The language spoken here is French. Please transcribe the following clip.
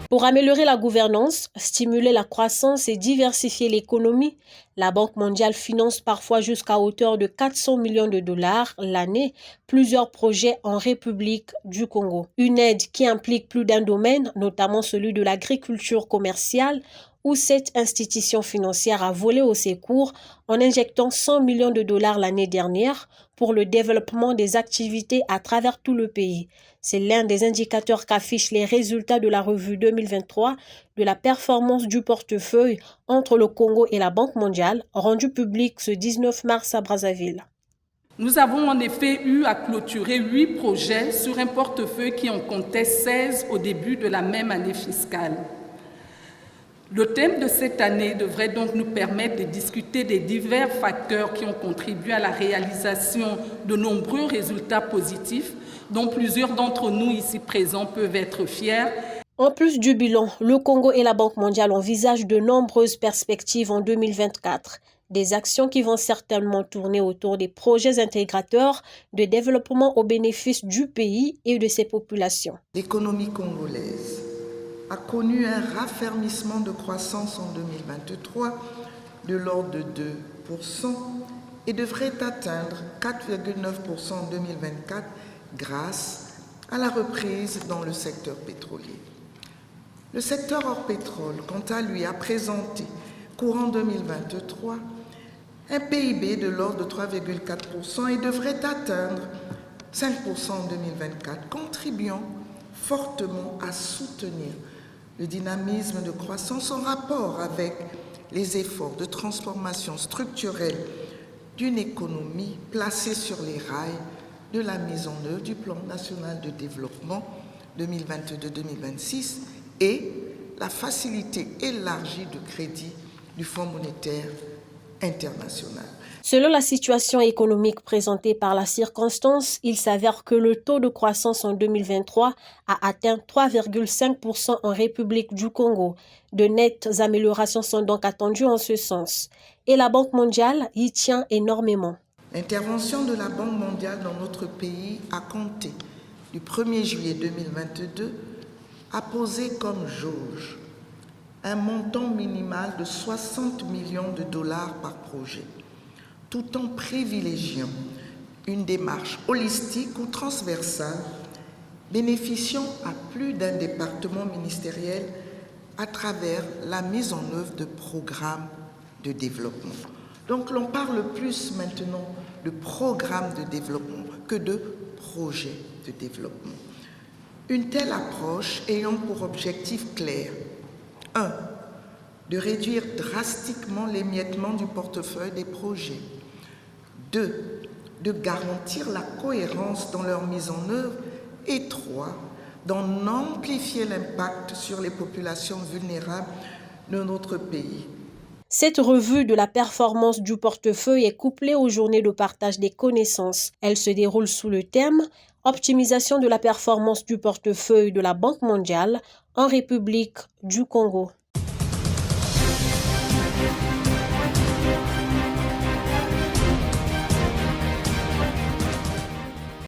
Pour améliorer la gouvernance, stimuler la croissance et diversifier l'économie, la Banque mondiale finance parfois jusqu'à hauteur de 400 millions de dollars l'année plusieurs projets en République du Congo. Une aide qui implique plus d'un domaine, notamment celui de l'agriculture commerciale, où cette institution financière a volé au secours en injectant 100 millions de dollars l'année dernière pour le développement des activités à travers tout le pays. C'est l'un des indicateurs qu'affichent les résultats de la revue 2023 de la performance du portefeuille entre le Congo et la Banque mondiale, rendue publique ce 19 mars à Brazzaville. Nous avons en effet eu à clôturer 8 projets sur un portefeuille qui en comptait 16 au début de la même année fiscale. Le thème de cette année devrait donc nous permettre de discuter des divers facteurs qui ont contribué à la réalisation de nombreux résultats positifs dont plusieurs d'entre nous ici présents peuvent être fiers. En plus du bilan, le Congo et la Banque mondiale envisagent de nombreuses perspectives en 2024. Des actions qui vont certainement tourner autour des projets intégrateurs de développement au bénéfice du pays et de ses populations. L'économie congolaise a connu un raffermissement de croissance en 2023 de l'ordre de 2% et devrait atteindre 4,9% en 2024 grâce à la reprise dans le secteur pétrolier. Le secteur hors pétrole, quant à lui, a présenté, courant 2023, un PIB de l'ordre de 3,4% et devrait atteindre 5% en 2024, contribuant fortement à soutenir le dynamisme de croissance en rapport avec les efforts de transformation structurelle d'une économie placée sur les rails de la mise en œuvre du Plan national de développement 2022-2026 et la facilité élargie de crédit du Fonds monétaire international. Selon la situation économique présentée par la circonstance, il s'avère que le taux de croissance en 2023 a atteint 3,5% en République du Congo. De nettes améliorations sont donc attendues en ce sens. Et la Banque mondiale y tient énormément. L'intervention de la Banque mondiale dans notre pays a compté du 1er juillet 2022 a posé comme jauge un montant minimal de 60 millions de dollars par projet, tout en privilégiant une démarche holistique ou transversale bénéficiant à plus d'un département ministériel à travers la mise en œuvre de programmes de développement. Donc l'on parle plus maintenant de programmes de développement que de projets de développement. Une telle approche ayant pour objectif clair 1. De réduire drastiquement l'émiettement du portefeuille des projets. 2. De garantir la cohérence dans leur mise en œuvre. Et 3. D'en amplifier l'impact sur les populations vulnérables de notre pays. Cette revue de la performance du portefeuille est couplée aux journées de partage des connaissances. Elle se déroule sous le thème « Optimisation de la performance du portefeuille de la Banque mondiale en République du Congo ».